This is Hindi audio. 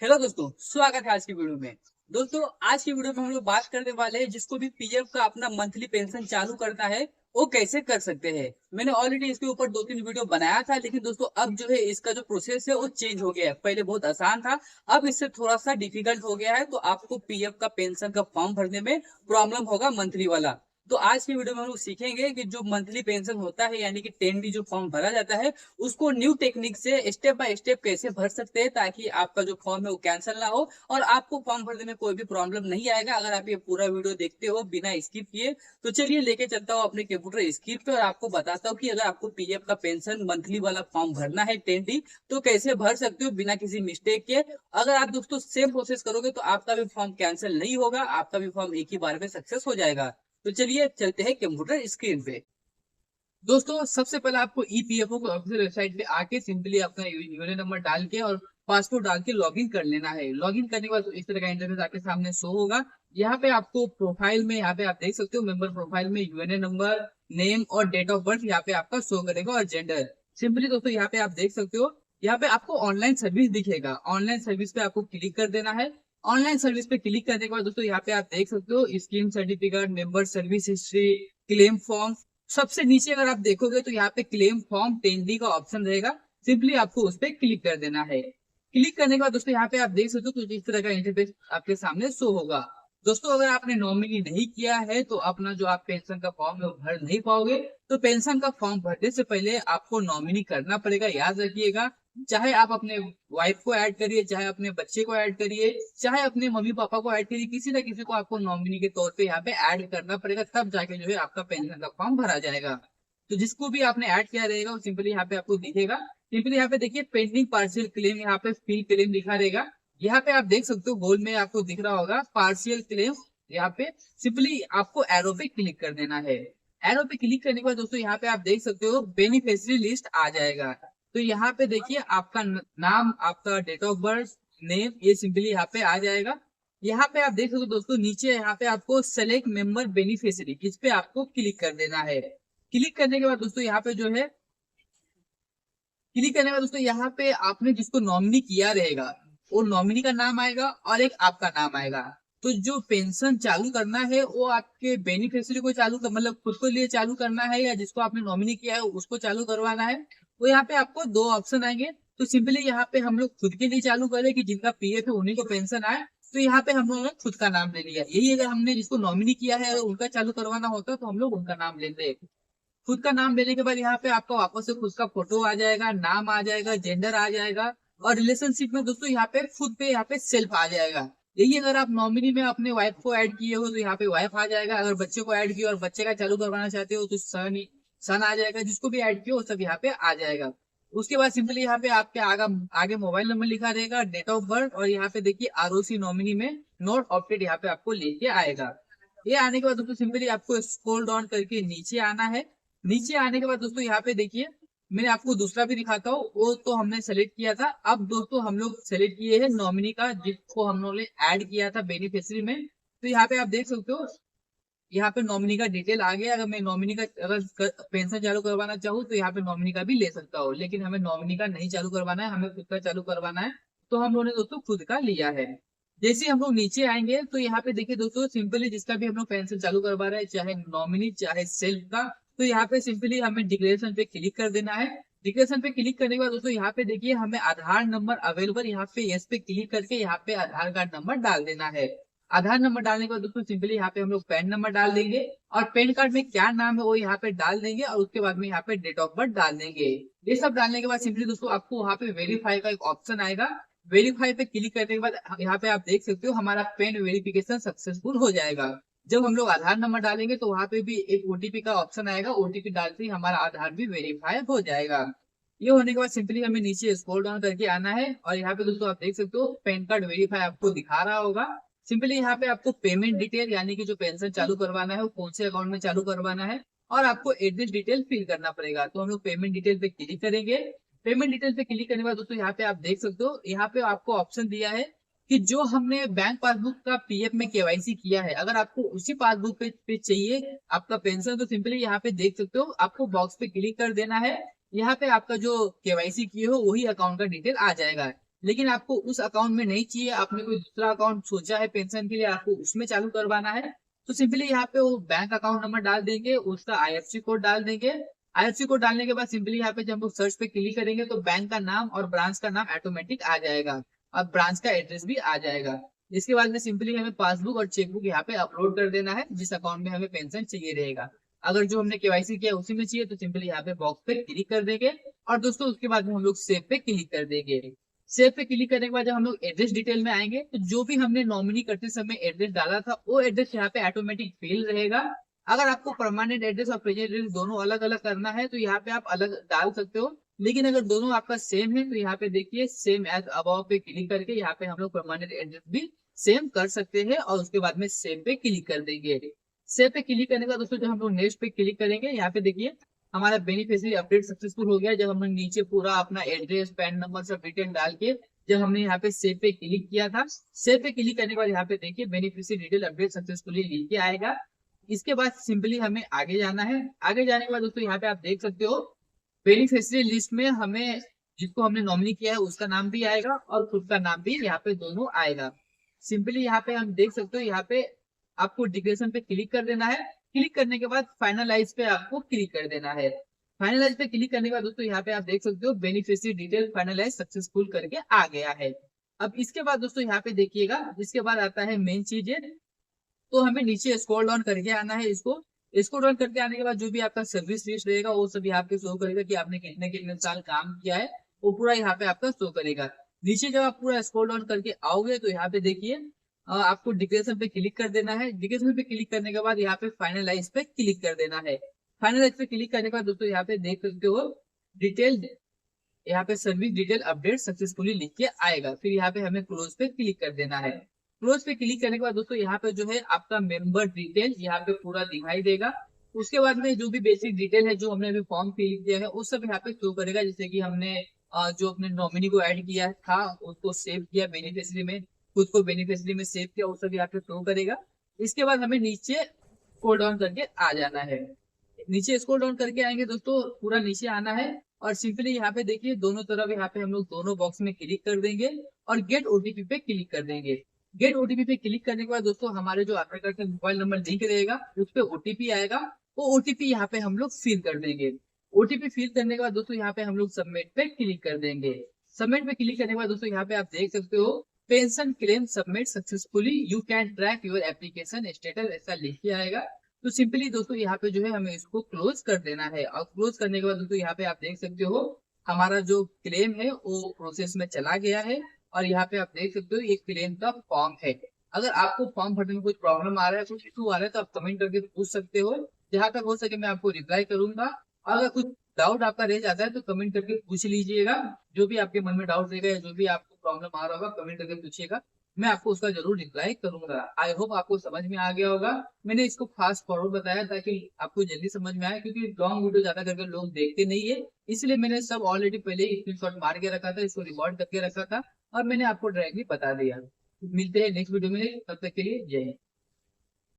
हेलो दोस्तों, स्वागत है आज की वीडियो में। दोस्तों, आज की वीडियो में हम लोग बात करने वाले हैं जिसको भी पीएफ का अपना मंथली पेंशन चालू करना है वो कैसे कर सकते हैं। मैंने ऑलरेडी इसके ऊपर 2-3 वीडियो बनाया था, लेकिन दोस्तों अब जो है इसका जो प्रोसेस है वो चेंज हो गया है। पहले बहुत आसान था, अब इससे थोड़ा सा डिफिकल्ट हो गया है, तो आपको पीएफ का पेंशन का फॉर्म भरने में प्रॉब्लम होगा मंथली वाला। तो आज की वीडियो में हम लोग सीखेंगे कि जो मंथली पेंशन होता है यानी कि 10D जो फॉर्म भरा जाता है उसको न्यू टेक्निक से स्टेप बाय स्टेप कैसे भर सकते हैं ताकि आपका जो फॉर्म है वो कैंसिल ना हो और आपको फॉर्म भरने में कोई भी प्रॉब्लम नहीं आएगा। अगर आप ये पूरा वीडियो देखते हो बिना स्किप किए तो चलिए लेके चलता हूँ अपने कंप्यूटर स्क्रीन पे और आपको बताता हूँ कि अगर आपको पीएफ का पेंशन मंथली वाला फॉर्म भरना है 10D तो कैसे भर सकते हो बिना किसी मिस्टेक के। अगर आप दोस्तों सेम प्रोसेस करोगे तो आपका भी फॉर्म कैंसिल नहीं होगा, आपका भी फॉर्म एक ही बार में सक्सेस हो जाएगा। तो चलिए चलते हैं कंप्यूटर स्क्रीन पे। दोस्तों, सबसे पहले आपको ईपीएफओ को ऑफिशियल वेबसाइट पे आके सिंपली अपना यूएन नंबर डाल के और पासवर्ड डाल के लॉगिन कर लेना है। लॉगिन करने के बाद इस तरह का इंटरफेस आपके सामने शो होगा। यहाँ पे आपको प्रोफाइल में यहाँ पे आप देख सकते हो मेंबर प्रोफाइल में यूएनए नंबर, नेम और डेट ऑफ बर्थ यहाँ पे आपका शो करेगा और जेंडर। सिंपली दोस्तों यहाँ पे आप देख सकते हो, यहाँ पे आपको ऑनलाइन सर्विस दिखेगा। ऑनलाइन सर्विस पे आपको क्लिक कर देना है। ऑनलाइन सर्विस पे क्लिक करने के बाद दोस्तों यहाँ पे आप देख सकते हो scheme certificate, member service history, claim form. सबसे नीचे अगर आप देखोगे तो यहाँ पे क्लेम फॉर्म 10D का ऑप्शन रहेगा। सिंपली आपको उस पर क्लिक कर देना है। क्लिक करने के बाद दोस्तों यहाँ पे आप देख सकते हो कुछ इस तरह का इंटरफेस आपके सामने शो होगा। दोस्तों, अगर आपने नॉमिनी नहीं किया है तो अपना जो आप पेंशन का फॉर्म है वो भर नहीं पाओगे। तो पेंशन का फॉर्म भरने से पहले आपको नॉमिनी करना पड़ेगा, याद रखिएगा। चाहे आप अपने वाइफ को ऐड करिए, चाहे अपने बच्चे को ऐड करिए, चाहे अपने मम्मी पापा को ऐड करिए, किसी ना किसी को आपको नॉमिनी के तौर पे यहाँ पे ऐड करना पड़ेगा, तब जाके जो है आपका पेंशन का फॉर्म भरा जाएगा। तो जिसको भी आपने ऐड किया रहेगा वो सिंपली यहाँ पे आपको दिखेगा। सिंपली यहाँ पे देखिए पेंडिंग पार्शियल क्लेम, यहाँ पे फिल क्लेम लिखा रहेगा। यहाँ पे आप देख सकते हो गोल में आपको दिख रहा होगा पार्शियल क्लेम। यहाँ पे सिंपली आपको एरो पे क्लिक कर देना है। एरो पे क्लिक करने के बाद दोस्तों यहाँ पे आप देख सकते हो बेनिफिशियरी लिस्ट आ जाएगा। तो यहाँ पे देखिए आपका नाम, आपका डेट ऑफ बर्थ, नेम, ये सिंपली यहाँ पे आ जाएगा। यहाँ पे आप देख सकते हो दोस्तों नीचे यहाँ पे आपको सेलेक्ट मेंबर बेनिफिशियरी, इस पे आपको क्लिक कर देना है। क्लिक करने के बाद दोस्तों यहाँ पे जो है क्लिक करने के बाद दोस्तों यहाँ पे आपने जिसको नॉमिनी किया रहेगा वो नॉमिनी का नाम आएगा और एक आपका नाम आएगा। तो जो पेंशन चालू करना है वो आपके बेनिफिशियरी को चालू कर मतलब खुद को लिए चालू करना है या जिसको आपने नॉमिनी किया है उसको चालू करवाना है। तो यहाँ पे आपको दो ऑप्शन आएंगे। तो सिंपली यहाँ पे हम लोग खुद के लिए चालू करें कि जिनका पीएफ है उन्हीं को पेंशन आए। तो यहाँ पे हम लोगों ने खुद का नाम ले लिया। यही अगर हमने जिसको नॉमिनी किया है अगर उनका चालू करवाना होता तो हम लोग उनका नाम लेते। खुद का नाम लेने के बाद यहाँ पे आपका वापस से खुद का फोटो आ जाएगा, नाम आ जाएगा, जेंडर आ जाएगा और रिलेशनशिप में दोस्तों यहाँ पे खुद पे यहाँ पे सेल्फ आ जाएगा। यही अगर आप नॉमिनी में अपने वाइफ को ऐड किए हो तो यहाँ पे वाइफ आ जाएगा। अगर बच्चे को ऐड किया और बच्चे का चालू करवाना चाहते हो तो सन आ जाएगा। जिसको भी ऐड किया वो सब यहाँ पे आ जाएगा। उसके बाद सिंपली यहाँ पे आपके आगे मोबाइल नंबर लिखा रहेगा, डेट ऑफ बर्थ और यहाँ पे देखिए आरओसी नॉमिनी में नॉट ऑप्टेड यहाँ पे आपको लेके आएगा। ये आने के बाद दोस्तों सिंपली आपको स्क्रॉल डाउन करके नीचे आना है। नीचे आने के बाद दोस्तों यहाँ पे देखिए मैंने आपको दूसरा भी दिखाता हूँ, वो तो हमने सेलेक्ट किया था। अब दोस्तों हम लोग सेलेक्ट किए हैं नॉमिनी का जिसको हम लोगों ने ऐड किया था बेनिफिशियरी में। तो यहाँ पे आप देख सकते हो यहाँ पे नॉमिनी का डिटेल आ गया। अगर मैं नॉमिनी का अगर पेंशन चालू करवाना चाहूँ तो यहाँ पे नॉमिनी का भी ले सकता हूँ, लेकिन हमें नॉमिनी का नहीं चालू करवाना है, हमें खुद का चालू करवाना है। तो हम लोगों ने दोस्तों खुद का लिया है। जैसे ही हम लोग नीचे आएंगे तो यहाँ पे देखिए दोस्तों सिंपली जिसका भी हम लोग पेंशन चालू करवा रहे हैं चाहे नॉमिनी चाहे सेल्फ का, तो यहाँ पे सिंपली हमें डिक्लेरेशन पे क्लिक कर देना है। डिक्लेरेशन पे क्लिक करने के बाद दोस्तों यहाँ पे देखिए हमें आधार नंबर अवेलेबल, यहाँ पे यस पे क्लिक करके यहाँ पे आधार कार्ड नंबर डाल देना है। आधार नंबर डालने के बाद दोस्तों सिंपली यहाँ पे हम लोग पैन नंबर डाल देंगे और पैन कार्ड में क्या नाम है वो यहाँ पे डाल देंगे और उसके बाद में यहाँ पे डेट ऑफ बर्थ डाल देंगे। ये सब डालने के बाद सिंपली दोस्तों आपको वहाँ पे वेरीफाई का एक ऑप्शन आएगा। वेरीफाई पे क्लिक करने के बाद यहाँ पे आप देख सकते हो हमारा पैन वेरिफिकेशन सक्सेसफुल हो जाएगा। जब हम लोग आधार नंबर डालेंगे तो वहाँ पे भी एक ओटीपी का ऑप्शन आएगा। ओटीपी डालते ही हमारा आधार भी वेरीफाई हो जाएगा। ये होने के बाद सिंपली हमें नीचे स्क्रॉल डाउन करके आना है और यहाँ पे दोस्तों आप देख सकते हो पैन कार्ड वेरीफाई आपको दिखा रहा होगा। सिंपली यहाँ पे आपको पेमेंट डिटेल यानी कि जो पेंशन चालू करवाना है वो कौन से अकाउंट में चालू करवाना है और आपको एड्रेस डिटेल फिल करना पड़ेगा। तो हम लोग पेमेंट डिटेल पे क्लिक करेंगे। पेमेंट डिटेल पे क्लिक करने के बाद दोस्तों यहाँ पे आप देख सकते हो यहाँ पे आपको ऑप्शन दिया है कि जो हमने बैंक पासबुक का पीएफ में केवाईसी किया है अगर आपको उसी पासबुक पे चाहिए आपका पेंशन तो सिंपली यहाँ पे देख सकते हो आपको बॉक्स पे क्लिक कर देना है। यहाँ पे आपका जो केवाईसी किए हो वही अकाउंट का डिटेल आ जाएगा। लेकिन आपको उस अकाउंट में नहीं चाहिए, आपने कोई दूसरा अकाउंट सोचा है पेंशन के लिए, आपको उसमें चालू करवाना है, तो सिंपली यहाँ पे वो बैंक अकाउंट नंबर डाल देंगे, उसका आईएफएससी कोड डाल देंगे। आईएफएससी कोड डालने के बाद सिंपली यहाँ पे जब हम लोग सर्च पे क्लिक करेंगे तो बैंक का नाम और ब्रांच का नाम ऑटोमेटिक आ जाएगा और ब्रांच का एड्रेस भी आ जाएगा। इसके बाद में सिंपली हमें पासबुक और चेकबुक यहाँ पे अपलोड कर देना है जिस अकाउंट में हमें पेंशन चाहिए रहेगा। अगर जो हमने केवाईसी किया उसी में चाहिए तो सिंपली यहाँ पे बॉक्स पे क्लिक कर देंगे और दोस्तों उसके बाद में हम लोग सेव पे क्लिक कर देंगे। सेव पे क्लिक करने के बाद जब हम लोग एड्रेस डिटेल में आएंगे तो जो भी हमने नॉमिनी करते समय एड्रेस डाला था वो एड्रेस यहाँ पे ऑटोमेटिक फिल रहेगा। अगर आपको परमानेंट एड्रेस और प्रेजेंट एड्रेस दोनों अलग अलग करना है तो यहाँ पे आप अलग डाल सकते हो, लेकिन अगर दोनों आपका सेम है तो यहाँ पे देखिए सेम एज अबव पे क्लिक करके यहाँ पे हम लोग परमानेंट एड्रेस भी सेम कर सकते हैं और उसके बाद में सेव पे क्लिक कर देंगे। सेव पे क्लिक करने के बाद दोस्तों जब हम लोग नेक्स्ट पे क्लिक करेंगे यहाँ पे देखिए हमारा बेनिफिशियरी अपडेट सक्सेसफुल हो गया। जब हमने नीचे पूरा अपना एड्रेस पैन नंबर सब डिटेल डाल के जब हमने यहाँ पे सेव पे क्लिक किया था, सेव पे क्लिक करने के बाद यहाँ पे देखिए बेनिफिशियरी डिटेल अपडेट सक्सेसफुली लिख के आएगा। इसके बाद सिंपली हमें आगे जाना है। आगे जाने के बाद दोस्तों यहाँ पे आप देख सकते हो बेनिफिशियरी लिस्ट में हमें जिसको हमने नॉमिनी किया है उसका नाम भी आएगा और खुद का नाम भी यहाँ पे दोनों आएगा। सिंपली यहाँ पे हम देख सकते हो यहाँ पे आपको डिक्लेरेशन पे क्लिक कर देना है। क्लिक करने के बाद फाइनलाइज पे आपको क्लिक कर देना है। फाइनलाइज पे क्लिक करने के बाद दोस्तों यहाँ पे आप देख सकते हो बेनिफिशियरी डिटेल फाइनलाइज सक्सेसफुल करके आ गया है। अब इसके बाद दोस्तों यहाँ पे देखिएगा इसके बाद आता है मेन चीज है, तो हमें नीचे स्क्रॉल डाउन करके आना है। इसको स्क्रॉल डाउन करके आने के बाद जो भी आपका सर्विस लिस्ट रहेगा वो सब यहाँ पे शो करेगा कि आपने कितने कितने साल काम किया है, वो पूरा यहाँ पे आपका शो करेगा। नीचे जब आप पूरा स्क्रॉल डाउन करके आओगे तो यहाँ पे देखिए आपको डिक्लेरेशन पे क्लिक कर देना है। डिक्लेरेशन पे क्लिक करने के बाद यहाँ पे फाइनलाइज पे क्लिक कर देना है। फाइनलाइज पे क्लिक करने के बाद दोस्तों यहाँ पे देख सकते हो डिटेल, यहाँ पे सर्विस डिटेल अपडेट सक्सेसफुली लिख के आएगा। फिर यहाँ पे हमें क्लोज पे क्लिक कर देना है। क्लोज पे क्लिक करने के बाद दोस्तों यहाँ पे जो है आपका मेंबर डिटेल यहाँ पे पूरा दिखाई देगा। उसके बाद में जो भी बेसिक डिटेल है जो हमने अभी फॉर्म फिल किया है वो सब यहाँ पे शो करेगा, जैसे कि हमने जो अपने नॉमिनी को ऐड किया था उसको सेव किया बेनिफिशियरी में, खुद को बेनिफिशियरी में सेव किया, वो सब यहाँ पे शो करेगा। इसके बाद हमें नीचे स्क्रॉल डाउन करके आ जाना है। नीचे स्क्रॉल डाउन करके आएंगे दोस्तों पूरा नीचे आना है और सिंपली यहाँ पे देखिए दोनों तरफ यहाँ पे हम लोग दोनों बॉक्स में क्लिक कर देंगे और गेट ओटीपी पे क्लिक कर देंगे। गेट ओटीपी पे क्लिक करने के बाद दोस्तों हमारे जो आधार कार्ड का मोबाइल नंबर लिंक रहेगा उस पे ओटीपी आएगा, वो ओटीपी यहाँ पे हम लोग फिल कर देंगे। ओटीपी फिल करने के बाद दोस्तों यहाँ पे हम लोग सबमिट पे क्लिक कर देंगे। सबमिट पे क्लिक करने के बाद दोस्तों यहाँ पे आप देख सकते हो pension claim submit successfully, you can track your application status ऐसा लिख के आएगा। तो सिंपली दोस्तों यहाँ पे जो है हमें इसको क्लोज कर देना है और क्लोज करने के बाद दोस्तों यहाँ पे आप देख सकते हो हमारा जो क्लेम है वो प्रोसेस में चला गया है और यहाँ पे आप देख सकते हो ये क्लेम का फॉर्म है। अगर आपको फॉर्म भरने में कुछ प्रॉब्लम आ रहा है, कुछ इशू आ रहा है तो आप कमेंट करके पूछ सकते हो, जहां तक हो सके मैं आपको रिप्लाई करूंगा। अगर कुछ डाउट आपका रह जाता है तो कमेंट करके पूछ लीजिएगा, जो भी आपके मन में डाउट रहेगा या जो भी आपको प्रॉब्लम आ रहा होगा कमेंट करके पूछिएगा, मैं आपको उसका जरूर रिप्लाई करूंगा। आई होप आपको समझ में आ गया होगा। मैंने इसको फास्ट फॉरवर्ड बताया ताकि आपको जल्दी समझ में आए, क्योंकि लॉन्ग वीडियो ज्यादा करके लोग देखते नहीं है, इसलिए मैंने सब ऑलरेडी पहले ही स्क्रीनशॉट मार के रखा था, इसको रिकॉर्ड करके रखा था और मैंने आपको डायरेक्टली बता दिया। मिलते हैं नेक्स्ट वीडियो में, तब तक के लिए जय हिंद।